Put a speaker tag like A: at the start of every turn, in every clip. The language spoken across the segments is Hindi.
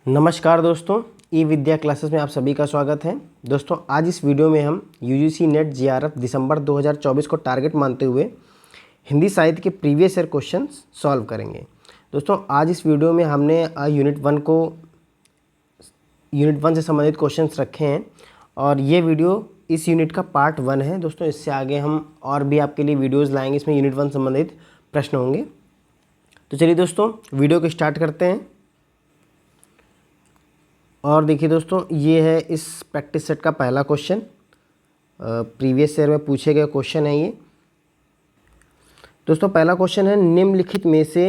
A: नमस्कार दोस्तों, ई विद्या क्लासेस में आप सभी का स्वागत है। दोस्तों आज इस वीडियो में हम यूजीसी नेट जीआरएफ दिसंबर 2024 को टारगेट मानते हुए हिंदी साहित्य के प्रीवियस ईयर क्वेश्चन सॉल्व करेंगे। दोस्तों आज इस वीडियो में हमने यूनिट वन से संबंधित क्वेश्चंस रखे हैं और ये वीडियो इस यूनिट का पार्ट 1 है। दोस्तों इससे आगे हम और भी आपके लिए वीडियोज़ लाएँगे, इसमें यूनिट 1 संबंधित प्रश्न होंगे। तो चलिए दोस्तों वीडियो को स्टार्ट करते हैं। और देखिए दोस्तों, ये है इस प्रैक्टिस सेट का पहला क्वेश्चन, प्रीवियस ईयर में पूछे गए क्वेश्चन है ये। दोस्तों पहला क्वेश्चन है, निम्नलिखित में से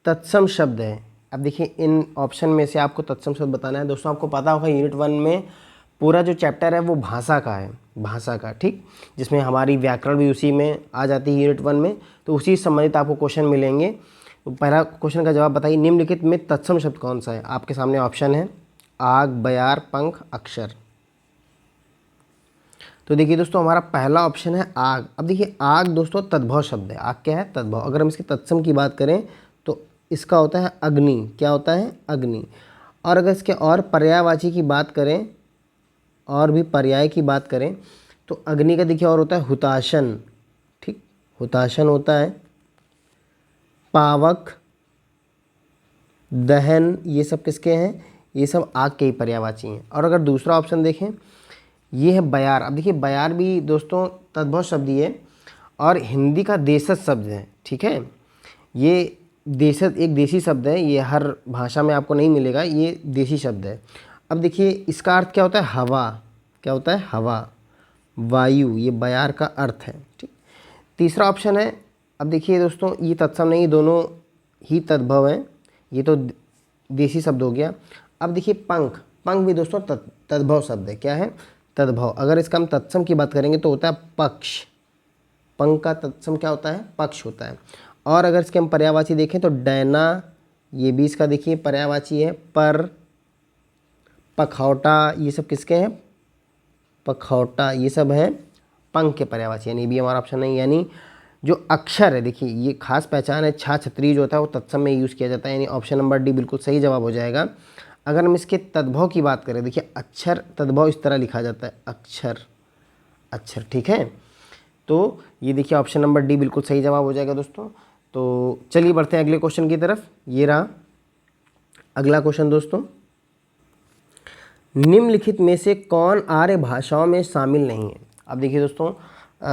A: तत्सम शब्द है। अब देखिए इन ऑप्शन में से आपको तत्सम शब्द बताना है। दोस्तों आपको पता होगा यूनिट 1 में पूरा जो चैप्टर है वो भाषा का है, भाषा का, ठीक, जिसमें हमारी व्याकरण भी उसी में आ जाती है यूनिट 1 में। तो उसी से संबंधित आपको क्वेश्चन मिलेंगे। तो पहला क्वेश्चन का जवाब बताइए, निम्नलिखित में तत्सम शब्द कौन सा है। आपके सामने ऑप्शन है आग, बयार, पंख, अक्षर। तो देखिए दोस्तों हमारा पहला ऑप्शन है आग। अब देखिए आग दोस्तों तद्भव शब्द है। आग क्या है? तद्भव। अगर हम इसके तत्सम की बात करें तो इसका होता है अग्नि। क्या होता है? अग्नि। और अगर इसके और पर्यायवाची की बात करें, और भी पर्याय की बात करें तो अग्नि का देखिए और होता है हुताशन, ठीक, हुताशन होता है। पावक, दहन, ये सब किसके हैं? ये सब आग के ही पर्यायवाची हैं। और अगर दूसरा ऑप्शन देखें, ये है बयार। अब देखिए बयार भी दोस्तों तद्भव शब्द ही है और हिंदी का देशज शब्द है, ठीक है। ये देशज एक देसी शब्द है, ये हर भाषा में आपको नहीं मिलेगा, ये देसी शब्द है। अब देखिए इसका अर्थ क्या होता है? हवा। क्या होता है? हवा, वायु, ये बयार का अर्थ है, ठीक। तीसरा ऑप्शन है, अब देखिए दोस्तों ये तत्सम नहीं, दोनों ही तद्भव हैं, ये तो देसी शब्द हो गया। अब देखिए पंख, पंख भी दोस्तों तद्भव शब्द है। क्या है? तद्भव। अगर इसका हम तत्सम की बात करेंगे तो होता है पक्ष। पंख का तत्सम क्या होता है? पक्ष होता है। और अगर इसके हम पर्यायवाची देखें तो डैना, ये भी इसका देखिए पर्यायवाची है। पर, पखौटा, ये सब किसके हैं? पखौटा, ये सब है पंख के पर्यायवाची, यानी भी हमारा ऑप्शन नहीं। यानी जो अक्षर है, देखिए ये खास पहचान है, छा छतरी जो होता है वो तत्सम में यूज़ किया जाता है, यानी ऑप्शन नंबर डी बिल्कुल सही जवाब हो जाएगा। अगर हम इसके तद्भव की बात करें, देखिए अक्षर तद्भव इस तरह लिखा जाता है, अक्षर, अक्षर, ठीक है। तो ये देखिए ऑप्शन नंबर डी बिल्कुल सही जवाब हो जाएगा दोस्तों। तो चलिए बढ़ते हैं अगले क्वेश्चन की तरफ। ये रहा अगला क्वेश्चन दोस्तों, निम्नलिखित में से कौन आर्य भाषाओं में शामिल नहीं है। अब देखिए दोस्तों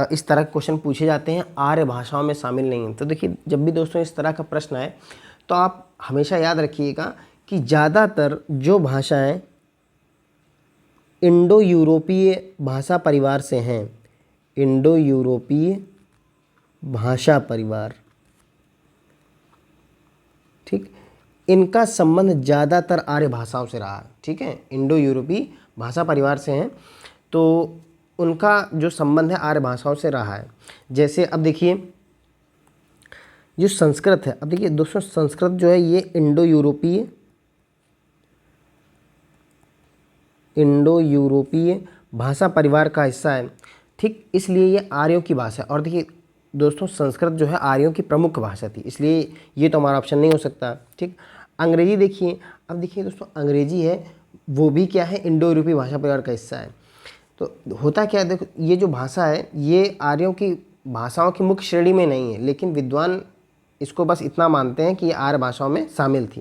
A: इस तरह के क्वेश्चन पूछे जाते हैं, आर्य भाषाओं में शामिल नहीं है। तो देखिए जब भी दोस्तों इस तरह का प्रश्न आए तो आप हमेशा याद रखिएगा कि ज़्यादातर जो भाषाएं इंडो यूरोपीय भाषा परिवार से हैं, इंडो यूरोपीय भाषा परिवार, ठीक, इनका संबंध ज़्यादातर आर्य भाषाओं से रहा है, ठीक है। इंडो यूरोपीय भाषा परिवार से हैं तो उनका जो संबंध है आर्य भाषाओं से रहा है। जैसे अब देखिए जो संस्कृत है, अब देखिए दोस्तों संस्कृत जो है ये इंडो यूरोपीय भाषा परिवार का हिस्सा है, ठीक, इसलिए ये आर्यों की भाषा है। और देखिए दोस्तों संस्कृत जो है आर्यों की प्रमुख भाषा थी, इसलिए ये तो हमारा ऑप्शन नहीं हो सकता, ठीक। अंग्रेजी देखिए, अब देखिए दोस्तों अंग्रेजी है वो भी क्या है? इंडो यूरोपीय भाषा परिवार का हिस्सा है। तो होता क्या है, देखो ये जो भाषा है ये आर्यों की भाषाओं की मुख्य श्रेणी में नहीं है, लेकिन विद्वान इसको बस इतना मानते हैं कि ये आर्य भाषाओं में शामिल थी।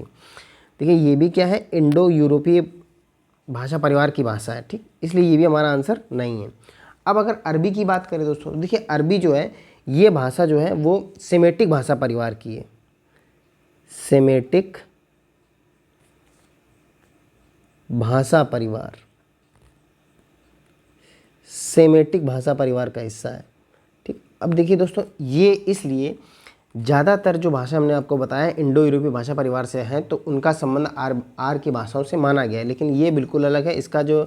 A: देखिए ये भी क्या है? इंडो यूरोपीय भाषा परिवार की भाषा है, ठीक, इसलिए ये भी हमारा आंसर नहीं है। अब अगर अरबी की बात करें दोस्तों, देखिए अरबी जो है ये भाषा जो है वो सेमेटिक भाषा परिवार की है, सेमेटिक भाषा परिवार, सेमेटिक भाषा परिवार का हिस्सा है, ठीक। अब देखिए दोस्तों ये इसलिए ज़्यादातर जो भाषा हमने आपको बताया इंडो यूरोपीय भाषा परिवार से है तो उनका संबंध आर की भाषाओं से माना गया है, लेकिन ये बिल्कुल अलग है। इसका जो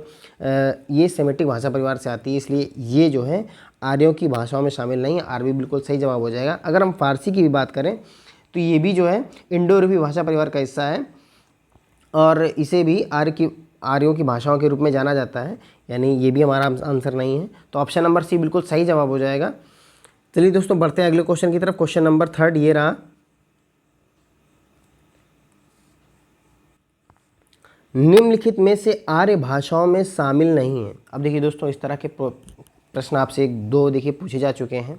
A: ये सेमेटिक भाषा परिवार से आती है, इसलिए ये जो है आर्यों की भाषाओं में शामिल नहीं है। आर भी बिल्कुल सही जवाब हो जाएगा। अगर हम फारसी की भी बात करें तो ये भी जो है इंडो यूरोपीय भाषा परिवार का हिस्सा है और इसे भी आर्यों की भाषाओं के रूप में जाना जाता है, यानी ये भी हमारा आंसर नहीं है। तो ऑप्शन नंबर सी बिल्कुल सही जवाब हो जाएगा। चलिए दोस्तों बढ़ते हैं अगले क्वेश्चन की तरफ। क्वेश्चन नंबर 3 ये रहा, निम्नलिखित में से आर्य भाषाओं में शामिल नहीं है। अब देखिए दोस्तों, इस तरह के प्रश्न आपसे एक दो देखिए पूछे जा चुके हैं।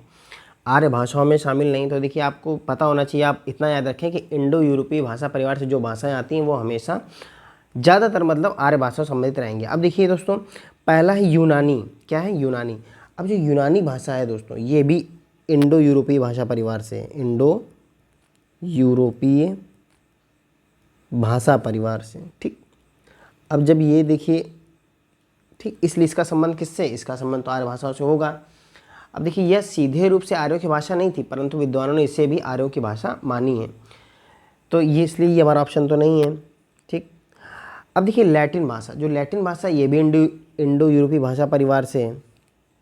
A: आर्य भाषाओं में शामिल नहीं, तो देखिए आपको पता होना चाहिए, आप इतना याद रखें कि इंडो यूरोपीय भाषा परिवार से जो भाषाएं आती हैं वो हमेशा ज़्यादातर मतलब आर्य भाषा से संबंधित रहेंगे। अब देखिए दोस्तों, पहला है यूनानी। क्या है? यूनानी। अब जो यूनानी भाषा है दोस्तों, ये भी इंडो यूरोपीय भाषा परिवार से है, इंडो यूरोपीय भाषा परिवार से। ठीक, अब जब ये देखिए, ठीक, इसलिए इसका संबंध किससे? इसका संबंध तो आर्य भाषाओं से होगा। अब देखिए, यह सीधे रूप से आर्यों की भाषा नहीं थी, परंतु विद्वानों ने इसे भी आर्यों की भाषा मानी है, तो ये इसलिए ये हमारा ऑप्शन तो नहीं है। ठीक, अब देखिए लैटिन भाषा, जो लैटिन भाषा ये भी इंडो यूरोपीय भाषा परिवार से है,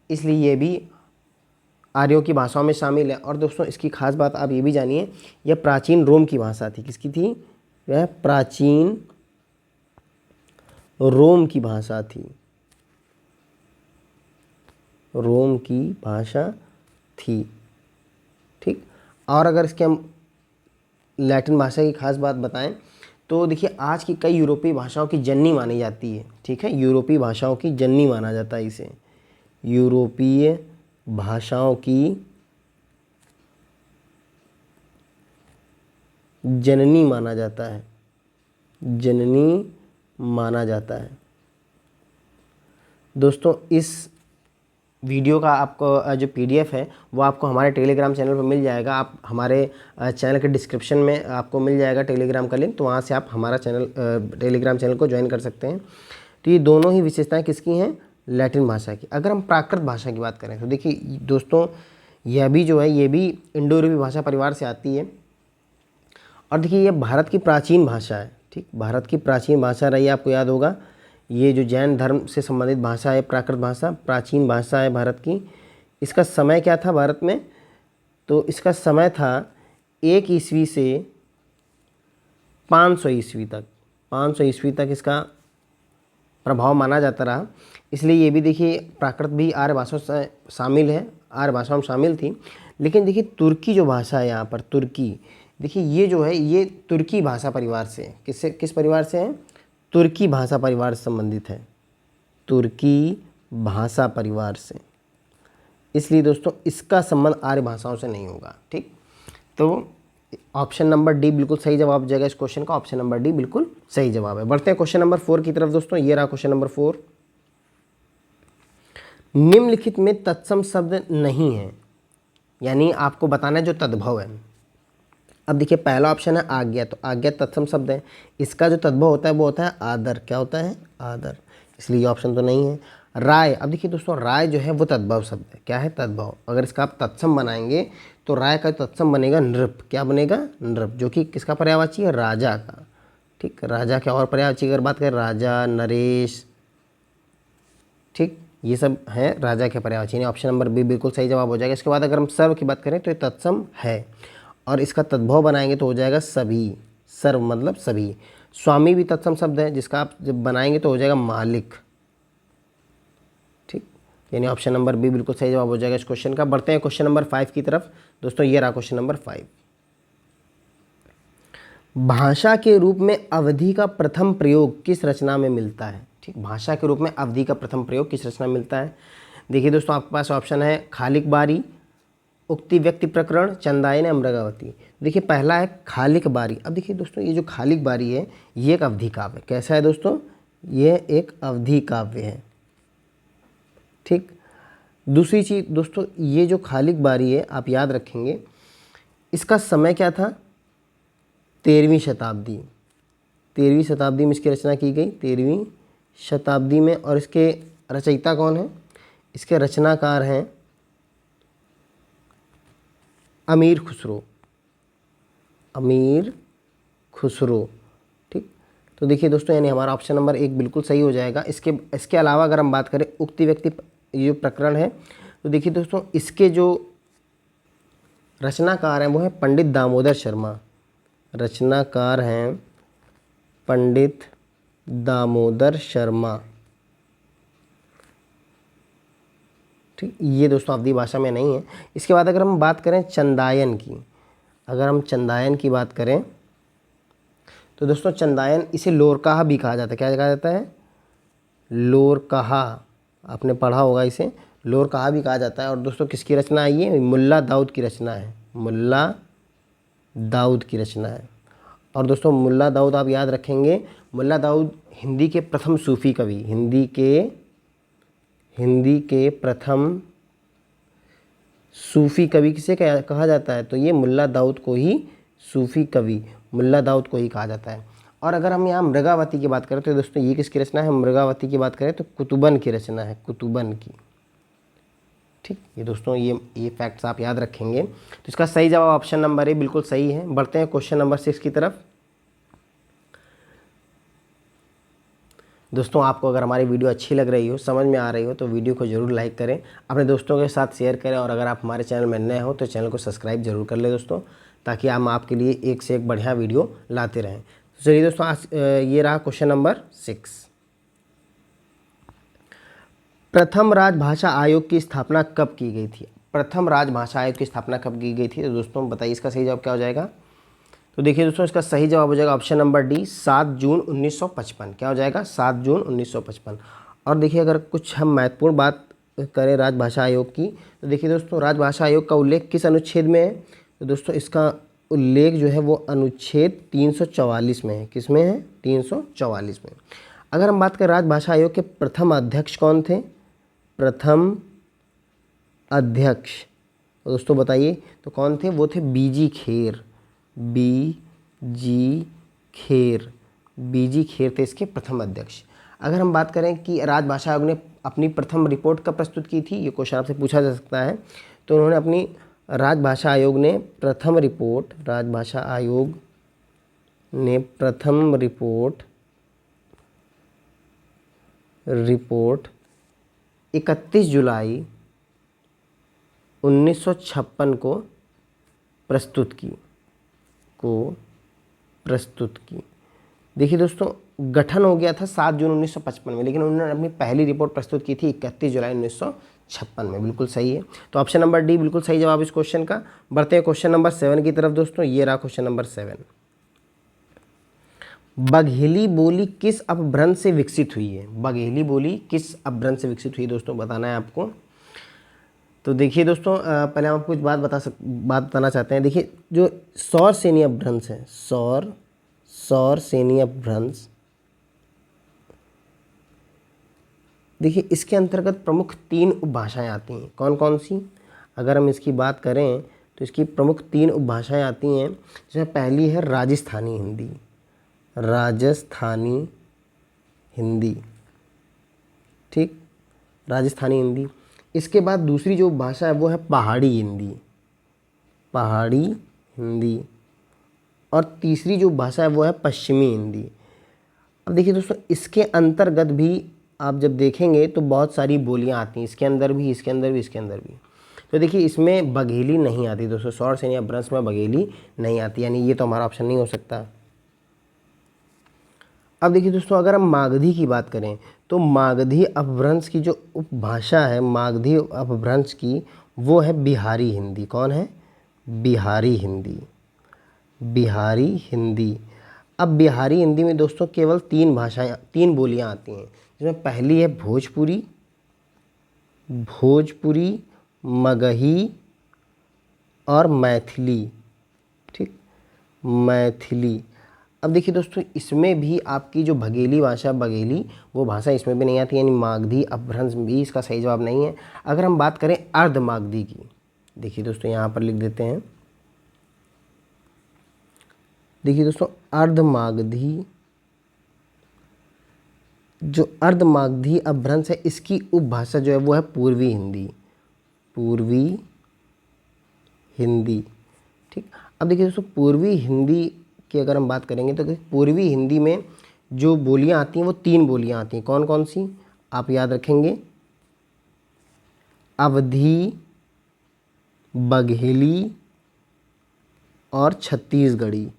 A: इसलिए ये भी आर्यों की भाषाओं में शामिल है। और दोस्तों इसकी खास बात आप ये भी जानिए, यह प्राचीन रोम की भाषा थी। किसकी थी? वह प्राचीन रोम की भाषा थी, रोम की भाषा थी। ठीक, और अगर इसके हम लैटिन भाषा की खास बात बताएं तो देखिए, आज की कई यूरोपीय भाषाओं की जननी मानी जाती है। ठीक है, यूरोपीय भाषाओं की जननी माना जाता है इसे, यूरोपीय भाषाओं की जननी माना जाता है, जननी माना जाता है। दोस्तों इस वीडियो का आपको जो पीडीएफ है वो आपको हमारे टेलीग्राम चैनल पर मिल जाएगा। आप हमारे चैनल के डिस्क्रिप्शन में आपको मिल जाएगा टेलीग्राम का लिंक, तो वहाँ से आप हमारा टेलीग्राम चैनल को ज्वाइन कर सकते हैं। तो ये दोनों ही विशेषताएं किसकी हैं? लैटिन भाषा की। अगर हम प्राकृत भाषा की बात करें तो देखिए दोस्तों, यह भी जो है ये भी इंडो यूरोपीय भाषा परिवार से आती है, और देखिए ये भारत की प्राचीन भाषा है। ठीक, भारत की प्राचीन भाषा रही, आपको याद होगा, ये जो जैन धर्म से संबंधित भाषा है, प्राकृत भाषा प्राचीन भाषा है भारत की। इसका समय क्या था भारत में? तो इसका समय था 1 ईस्वी से 500 ईस्वी तक, 500 ईस्वी तक इसका प्रभाव माना जाता रहा। इसलिए ये भी देखिए प्राकृत भी आर्य भाषाओं से शामिल है, आर्य भाषाओं में शामिल थी। लेकिन देखिए तुर्की जो भाषा है यहाँ पर, तुर्की, देखिए ये जो है ये तुर्की भाषा परिवार से, किस परिवार से है? तुर्की भाषा परिवार से संबंधित है, तुर्की भाषा परिवार से। इसलिए दोस्तों इसका संबंध आर्य भाषाओं से नहीं होगा। ठीक, तो ऑप्शन नंबर डी बिल्कुल सही जवाब हो जाएगा इस क्वेश्चन का। ऑप्शन नंबर डी बिल्कुल सही जवाब है। बढ़ते हैं क्वेश्चन नंबर 4 की तरफ दोस्तों। ये रहा क्वेश्चन नंबर 4। निम्नलिखित में तत्सम शब्द नहीं है, यानी आपको बताना है जो तद्भव है। अब देखिए पहला ऑप्शन है आज्ञा, तो आज्ञा तत्सम शब्द है, इसका जो तद्भव होता है वो होता है आदर। क्या होता है? आदर, इसलिए ये ऑप्शन तो नहीं है। राय, अब देखिए दोस्तों राय जो है वो तद्भव शब्द है। क्या है? तद्भव। अगर इसका आप तत्सम बनाएंगे तो राय का तत्सम बनेगा नृप। क्या बनेगा? नृप, जो कि किसका पर्यायवाची है? राजा का। ठीक, राजा के और पर्यायवाची अगर बात करें, राजा, नरेश, ठीक, ये सब है राजा के पर्यायवाची, यानी ऑप्शन नंबर बी बिल्कुल सही जवाब हो जाएगा। इसके बाद अगर हम सर्व की बात करें तो ये तत्सम है, और इसका तद्भव बनाएंगे तो हो जाएगा सभी। सर्व मतलब सभी। स्वामी भी तत्सम शब्द है, जिसका आप जब बनाएंगे तो हो जाएगा मालिक। ठीक, यानी ऑप्शन नंबर बी बिल्कुल सही जवाब हो जाएगा इस क्वेश्चन का। बढ़ते हैं क्वेश्चन नंबर 5 की तरफ दोस्तों। ये रहा क्वेश्चन नंबर 5। भाषा के रूप में अवधि का प्रथम प्रयोग किस रचना में मिलता है? ठीक, भाषा के रूप में अवधि का प्रथम प्रयोग किस रचना में मिलता है? देखिए दोस्तों आपके पास ऑप्शन है खालिक बारी, उक्ति व्यक्ति प्रकरण, चंदायन, अमृगावती। देखिए पहला है खालिक बारी। अब देखिए दोस्तों ये जो खालिक बारी है ये एक अवधि काव्य है। कैसा है दोस्तों? ये एक अवधि काव्य है। ठीक, दूसरी चीज़ दोस्तों, ये जो खालिक बारी है आप याद रखेंगे, इसका समय क्या था? 13वीं शताब्दी। 13वीं शताब्दी में इसकी रचना की गई, 13वीं शताब्दी में। और इसके रचयिता कौन है? इसके रचनाकार हैं अमीर खुसरो, अमीर खुसरो। ठीक, तो देखिए दोस्तों यानी हमारा ऑप्शन नंबर 1 बिल्कुल सही हो जाएगा। इसके अलावा अगर हम बात करें उक्ति व्यक्ति ये जो प्रकरण है, तो देखिए दोस्तों इसके जो रचनाकार हैं वो है पंडित दामोदर शर्मा। रचनाकार हैं पंडित दामोदर शर्मा। ठीक, ये दोस्तों अवधी भाषा में नहीं है। इसके बाद अगर हम बात करें चंदायन की, अगर हम चंदायन की बात करें तो दोस्तों चंदायन, इसे लोरकाहा भी कहा जाता है। क्या कहा जाता है? लोरकाहा। आपने पढ़ा होगा इसे, लोरकाहा भी कहा जाता है। और दोस्तों किसकी रचना है ये? मुल्ला दाऊद की रचना है, मुल्ला दाऊद की रचना है। और दोस्तों मुल्ला दाऊद आप याद रखेंगे, मुल्ला दाऊद हिंदी के प्रथम सूफ़ी कवि, हिंदी के प्रथम सूफ़ी कवि किसे कहा जाता है? तो ये मुल्ला दाऊद को ही सूफ़ी कवि, मुल्ला दाऊद को ही कहा जाता है। और अगर हम यहाँ मृगावती की बात करें तो दोस्तों ये किसकी रचना है? मृगावती की बात करें तो कुतुबन की रचना है, कुतुबन की। ठीक, ये दोस्तों ये फैक्ट्स आप याद रखेंगे। तो इसका सही जवाब ऑप्शन नंबर ए बिल्कुल सही है। बढ़ते हैं क्वेश्चन नंबर 6 की तरफ। दोस्तों आपको अगर हमारी वीडियो अच्छी लग रही हो, समझ में आ रही हो, तो वीडियो को ज़रूर लाइक करें, अपने दोस्तों के साथ शेयर करें। और अगर आप हमारे चैनल में नए हो तो चैनल को सब्सक्राइब जरूर कर लें दोस्तों, ताकि हम आपके लिए एक से एक बढ़िया वीडियो लाते रहें। तो चलिए दोस्तों, आज ये रहा क्वेश्चन नंबर 6। प्रथम राजभाषा आयोग की स्थापना कब की गई थी? प्रथम राजभाषा आयोग की स्थापना कब की गई थी? तो दोस्तों बताइए इसका सही जवाब क्या हो जाएगा? तो देखिए दोस्तों, इसका सही जवाब हो जाएगा ऑप्शन नंबर डी, 7 जून 1955। क्या हो जाएगा? 7 जून 1955। और देखिए अगर कुछ हम महत्वपूर्ण बात करें राजभाषा आयोग की, तो देखिए दोस्तों राजभाषा आयोग का उल्लेख किस अनुच्छेद में है? तो दोस्तों इसका उल्लेख जो है वो अनुच्छेद 344 में है। किस में है? 344 में। अगर हम बात करें राजभाषा आयोग के प्रथम अध्यक्ष कौन थे? प्रथम अध्यक्ष दोस्तों बताइए तो कौन थे? वो थे बीजी खेर, बीजी खेर थे इसके प्रथम अध्यक्ष। अगर हम बात करें कि राजभाषा आयोग ने अपनी प्रथम रिपोर्ट कब प्रस्तुत की थी, ये क्वेश्चन आपसे पूछा जा सकता है। तो उन्होंने अपनी राजभाषा आयोग ने प्रथम रिपोर्ट 31 जुलाई 1956 को प्रस्तुत की। देखिए दोस्तों गठन हो गया था 7 जून 1955 में, लेकिन उन्होंने अपनी पहली रिपोर्ट प्रस्तुत की थी 31 जुलाई 1956 में। बिल्कुल सही है। तो ऑप्शन नंबर डी बिल्कुल सही जवाब इस क्वेश्चन का। बढ़ते हैं क्वेश्चन नंबर 7 की तरफ दोस्तों। ये रहा क्वेश्चन नंबर 7। बघेली बोली किस अपभ्रंश से विकसित हुई है? बघेली बोली किस अपभ्रंश से विकसित हुई दोस्तों, बताना है आपको। तो देखिए दोस्तों पहले हम आपको कुछ बात बताना चाहते हैं। देखिए जो सौर सेनी अपभ्रंश है, सौर सेनी अपभ्रंश, देखिए इसके अंतर्गत प्रमुख 3 उपभाषाएं आती हैं। कौन कौन सी? अगर हम इसकी बात करें तो इसकी प्रमुख 3 उपभाषाएं आती हैं, जिसमें पहली है राजस्थानी हिंदी। ठीक, राजस्थानी हिंदी। इसके बाद दूसरी जो भाषा है वो है पहाड़ी हिंदी। और तीसरी जो भाषा है वो है पश्चिमी हिंदी। अब देखिए दोस्तों इसके अंतर्गत भी आप जब देखेंगे तो बहुत सारी बोलियां आती हैं, इसके अंदर भी। तो देखिए इसमें बघेली नहीं आती दोस्तों, सौर सेनी अपभ्रंश में बघेली नहीं आती, यानी ये तो हमारा ऑप्शन नहीं हो सकता। अब देखिए दोस्तों अगर हम मागधी की बात करें तो मागधी अपभ्रंश की जो उपभाषा है मागधी अपभ्रंश की, वो है बिहारी हिंदी। कौन है? बिहारी हिंदी। अब बिहारी हिंदी में दोस्तों केवल 3 बोलियां आती हैं, जिसमें पहली है भोजपुरी, मगही और मैथिली। ठीक, मैथिली। अब देखिए दोस्तों इसमें भी आपकी जो बघेली वो भाषा इसमें भी नहीं आती, यानी मागधी अपभ्रंश भी इसका सही जवाब नहीं है। अगर हम बात करें अर्ध मागधी की, देखिए दोस्तों यहाँ पर लिख देते हैं। देखिए दोस्तों अर्ध मागधी अपभ्रंश है, इसकी उपभाषा जो है वो है पूर्वी हिंदी। ठीक, अब देखिए दोस्तों पूर्वी हिंदी की अगर हम बात करेंगे तो पूर्वी हिंदी में जो बोलियां आती हैं वो 3 बोलियां आती हैं। कौन कौन सी आप याद रखेंगे? अवधी, बघेली और छत्तीसगढ़ी।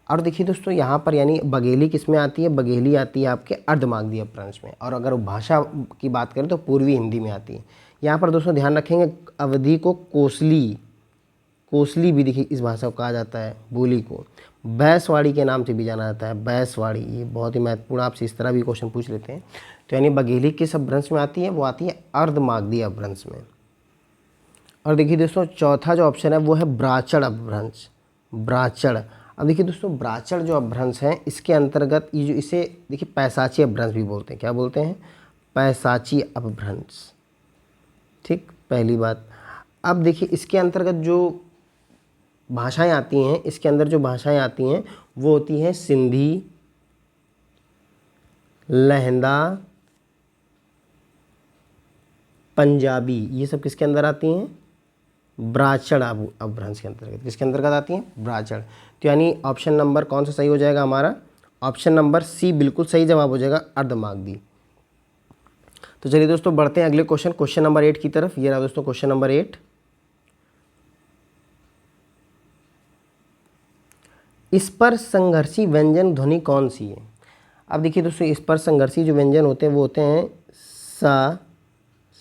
A: और देखिए दोस्तों यहाँ पर यानी बघेली किस में आती है? बघेली आती है आपके अर्धमागधी अपभ्रंश में। और अगर भाषा की बात करें तो पूर्वी हिंदी में आती है। यहाँ पर दोस्तों ध्यान रखेंगे अवधी को कोसली कोसली भी देखिए इस भाषा को कहा जाता है, बोली को। बैसवाड़ी के नाम से भी जाना जाता है, बैसवाड़ी। ये बहुत ही महत्वपूर्ण, आपसे इस तरह भी क्वेश्चन पूछ लेते हैं। तो यानी बघेली किस अपभ्रंश में आती है? वो आती है अर्धमागधी अपभ्रंश में। और देखिए दोस्तों चौथा जो ऑप्शन है वो है ब्राचड़ अपभ्रंश, ब्राचड़। अब देखिए दोस्तों ब्राचड़ जो अपभ्रंश है इसके अंतर्गत ये जो इसे देखिए पैसाची अपभ्रंश भी बोलते हैं। क्या बोलते हैं? पैसाची अपभ्रंश। ठीक, पहली बात। अब देखिए इसके अंतर्गत जो भाषाएं आती हैं, इसके अंदर जो भाषाएं आती हैं वो होती हैं सिंधी, लहंदा, पंजाबी। ये सब किसके अंदर आती हैं? ब्राचड़ अपभ्रंश के अंतर्गत। किसके अंतर्गत आती हैं? ब्राचड़। तो यानी ऑप्शन नंबर कौन सा सही हो जाएगा हमारा? ऑप्शन नंबर सी बिल्कुल सही जवाब हो जाएगा, अर्धमागधी। तो चलिए दोस्तों बढ़ते हैं अगले क्वेश्चन, क्वेश्चन नंबर 8 की तरफ। ये रहा दोस्तों क्वेश्चन नंबर 8। स्पर्श संघर्षी व्यंजन ध्वनि कौन सी है? अब देखिए दोस्तों स्पर्श संघर्षी जो व्यंजन होते हैं वो होते हैं सा,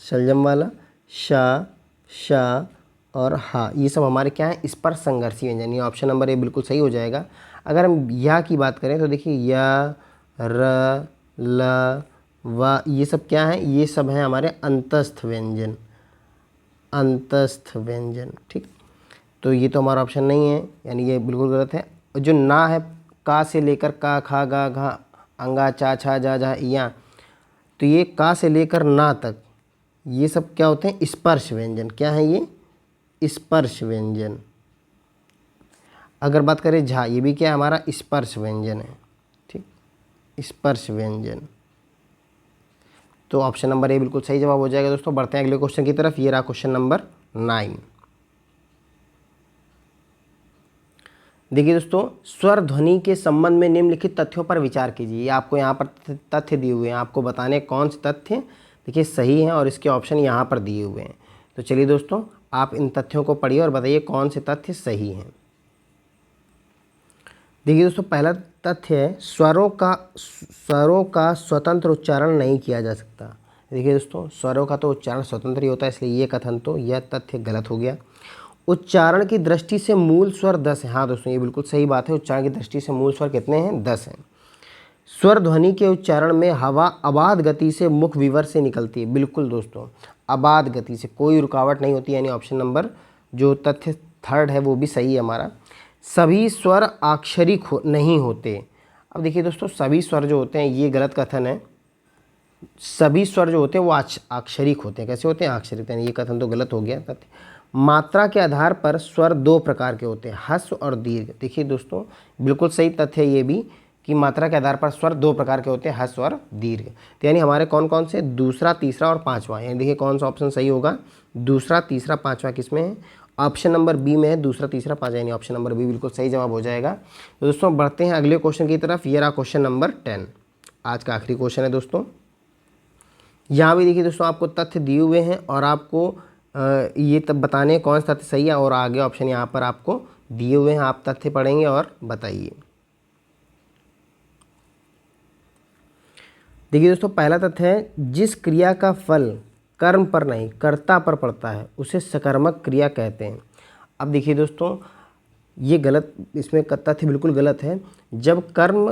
A: शलजम वाला, शा, शा और हा। ये सब हमारे क्या है? स्पर्श संघर्षी व्यंजन। ये ऑप्शन नंबर ए बिल्कुल सही हो जाएगा। अगर हम या की बात करें तो देखिए या, र, ल, व, ये सब क्या है? ये सब हैं हमारे अंतस्थ व्यंजन, अंतस्थ व्यंजन। ठीक, तो ये तो हमारा ऑप्शन नहीं है, यानी ये बिल्कुल गलत है। जो ना है, का से लेकर का, खा, गा, घा, अंगा, चा, छा, जा, जा, या, तो ये का से लेकर ना तक ये सब क्या होते हैं? स्पर्श व्यंजन। क्या है ये? स्पर्श व्यंजन। अगर बात करें झा, ये भी क्या है? हमारा स्पर्श व्यंजन है। ठीक, स्पर्श व्यंजन। तो ऑप्शन नंबर ए बिल्कुल सही जवाब हो जाएगा दोस्तों। बढ़ते हैं अगले क्वेश्चन की तरफ। ये रहा क्वेश्चन नंबर 9। देखिए दोस्तों स्वर ध्वनि के संबंध में निम्नलिखित तथ्यों पर विचार कीजिए। ये आपको यहाँ पर तथ्य दिए हुए हैं, आपको बताने कौन से तथ्य देखिए सही हैं और इसके ऑप्शन यहाँ पर दिए हुए हैं। तो चलिए दोस्तों आप इन तथ्यों को पढ़िए और बताइए कौन से तथ्य सही हैं। देखिए दोस्तों पहला तथ्य है स्वरों का स्वतंत्र उच्चारण नहीं किया जा सकता। देखिए दोस्तों स्वरों का तो उच्चारण स्वतंत्र ही होता है, इसलिए ये कथन तो यह तथ्य गलत हो गया। उच्चारण की दृष्टि से मूल स्वर 10 है। हाँ दोस्तों ये बिल्कुल सही बात है, उच्चारण की दृष्टि से मूल स्वर कितने हैं? 10 हैं। स्वर ध्वनि के उच्चारण में हवा अबाध गति से मुख विवर से निकलती है। बिल्कुल दोस्तों अबाध गति से, कोई रुकावट नहीं होती, यानी ऑप्शन नंबर जो तथ्य थर्ड है वो भी सही है हमारा। सभी स्वर अक्षरिक नहीं होते। अब देखिए दोस्तों सभी स्वर जो होते हैं ये गलत कथन है। सभी स्वर जो होते हैं वो अक्षरिक होते हैं। कैसे होते हैं? अक्षरिक, यानी ये कथन तो गलत हो गया तथ्य। मात्रा के आधार पर स्वर 2 प्रकार के होते हैं, ह्रस्व और दीर्घ। देखिए दोस्तों बिल्कुल सही तथ्य है ये भी कि मात्रा के आधार पर स्वर 2 प्रकार के होते हैं, ह्रस्व और दीर्घ। तो यानी हमारे कौन कौन से? दूसरा, तीसरा और पांचवा। यानी देखिए कौन सा ऑप्शन सही होगा? दूसरा, तीसरा, पांचवा किसमें है? ऑप्शन नंबर बी में है, दूसरा, तीसरा, पांचवा, यानी ऑप्शन नंबर बी बिल्कुल सही जवाब हो जाएगा। तो दोस्तों बढ़ते हैं अगले क्वेश्चन की तरफ। ये रहा क्वेश्चन नंबर 10, आज का आखिरी क्वेश्चन है दोस्तों। यहाँ भी देखिए दोस्तों आपको तथ्य दिए हुए हैं और आपको ये तब बताने कौन सा तथ्य सही है, और आगे ऑप्शन यहाँ पर आपको दिए हुए हैं, आप तथ्य पढ़ेंगे और बताइए। देखिए दोस्तों पहला तथ्य है जिस क्रिया का फल कर्म पर नहीं कर्ता पर पड़ता है उसे सकर्मक क्रिया कहते हैं। अब देखिए दोस्तों ये गलत, इसमें तथ्य बिल्कुल गलत है। जब कर्म,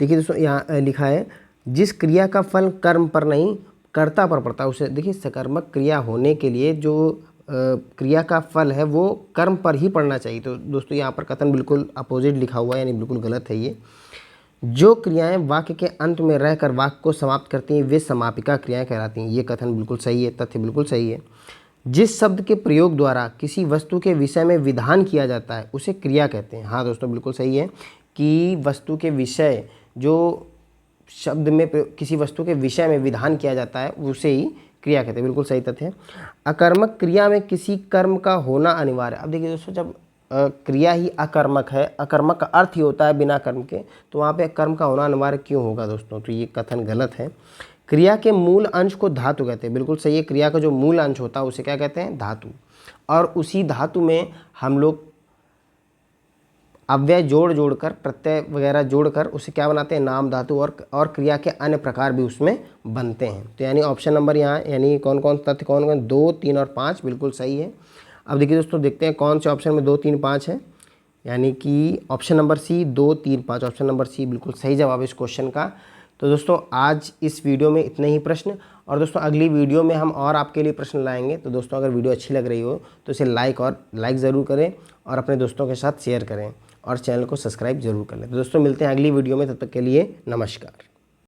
A: देखिए दोस्तों यहाँ लिखा है जिस क्रिया का फल कर्म पर नहीं कर्ता पर पड़ता है उसे, देखिए सकर्मक क्रिया होने के लिए जो क्रिया का फल है वो कर्म पर ही पड़ना चाहिए। तो दोस्तों यहाँ पर कथन बिल्कुल अपोजिट लिखा हुआ है, यानी बिल्कुल गलत है ये। जो क्रियाएं वाक्य के अंत में रहकर वाक्य को समाप्त करती हैं वे समापिका क्रियाएं कहलाती हैं। ये कथन बिल्कुल सही है, तथ्य बिल्कुल सही है। जिस शब्द के प्रयोग द्वारा किसी वस्तु के विषय में विधान किया जाता है उसे क्रिया कहते हैं। हाँ दोस्तों बिल्कुल सही है कि वस्तु के विषय, जो शब्द में किसी वस्तु के विषय में विधान किया जाता है उसे ही क्रिया कहते हैं, बिल्कुल सही तथ्य है। अकर्मक क्रिया में किसी कर्म का होना अनिवार्य। अब देखिए दोस्तों जब क्रिया ही अकर्मक है, अकर्मक का अर्थ ही होता है बिना कर्म के, तो वहाँ पे कर्म का होना अनिवार्य क्यों होगा दोस्तों? तो ये कथन गलत है। क्रिया के मूल अंश को धातु कहते हैं, बिल्कुल सही है। क्रिया का जो मूल अंश होता है उसे क्या कहते हैं? धातु। और उसी धातु में हम लोग अव्यय जोड़कर प्रत्यय वगैरह जोड़कर उसे क्या बनाते हैं, नाम धातु और क्रिया के अन्य प्रकार भी उसमें बनते हैं। तो यानी ऑप्शन नंबर यहाँ यानी कौन कौन तथ्य कौन कौन 2, 3 और 5 बिल्कुल सही है। अब देखिए दोस्तों, देखते हैं कौन से ऑप्शन में 2, 3, 5 है। यानी कि option number C 2, 3, 5, option number C बिल्कुल सही जवाब है इस क्वेश्चन का। तो दोस्तों आज इस वीडियो में इतने ही प्रश्न, और दोस्तों अगली वीडियो में हम और आपके लिए प्रश्न लाएंगे। तो दोस्तों अगर वीडियो अच्छी लग रही हो तो इसे लाइक ज़रूर करें और अपने दोस्तों के साथ शेयर करें और चैनल को सब्सक्राइब जरूर कर लें। तो दोस्तों मिलते हैं अगली वीडियो में, तब तक के लिए नमस्कार।